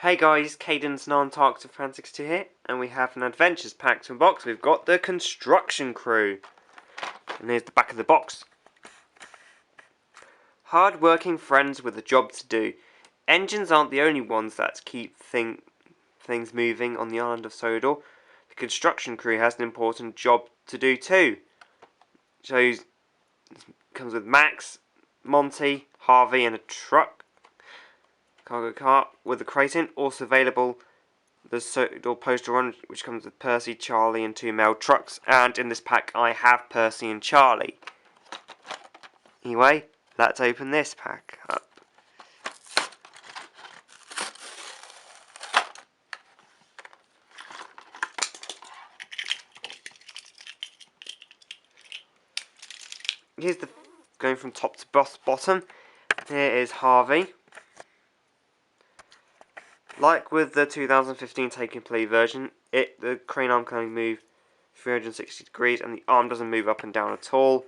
Hey guys, Caden's Non-Toxic Fan62 here, and we have an Adventures pack to unbox. We've got the Construction Crew, and here's the back of the box. Hard-working friends with a job to do. Engines aren't the only ones that keep things moving on the island of Sodor. The Construction Crew has an important job to do too. Comes with Max, Monty, Harvey, and a truck. Cargo cart with a crate in. Also available the Sodor poster one, which comes with Percy, Charlie, and 2 mail trucks. And in this pack, I have Percy and Charlie. Anyway, let's open this pack up. Here's the going from top to bottom. Here is Harvey. Like with the 2015 Take and Play version, the crane arm can only move 360 degrees and the arm doesn't move up and down at all.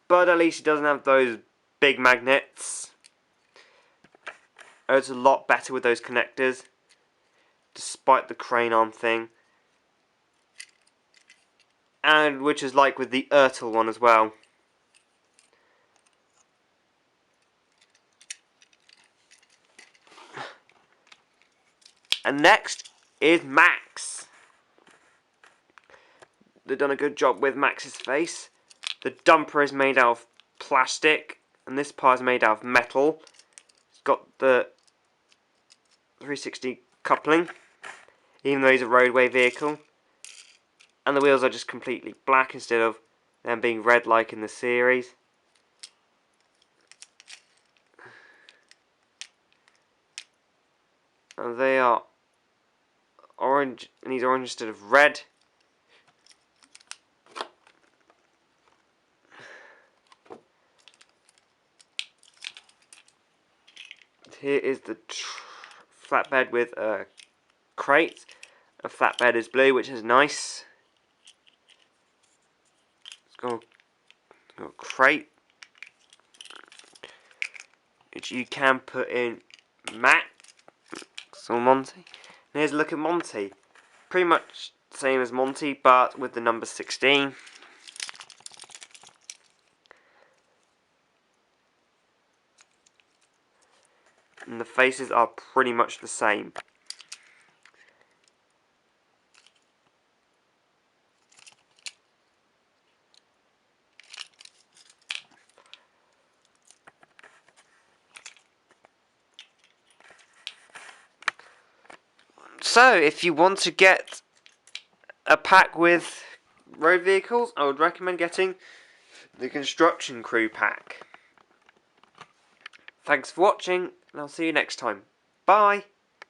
But at least it doesn't have those big magnets. It's a lot better with those connectors, despite the crane arm thing. And which is like with the Ertl one as well. And next is Max. They've done a good job with Max's face. The dumper is made out of plastic, and this part is made out of metal. It's got the 360 coupling, even though he's a roadway vehicle. And the wheels are just completely black instead of them being red like in the series. And they are orange, and he's orange instead of red. Here is the flatbed with a crate. A flatbed is blue, which is nice. It's got a crate, which you can put in Max or Monty. And here's a look at Monty. Pretty much the same as Monty, but with the number 16. And the faces are pretty much the same. So, if you want to get a pack with road vehicles, I would recommend getting the Construction Crew pack. Thanks for watching, and I'll see you next time. Bye!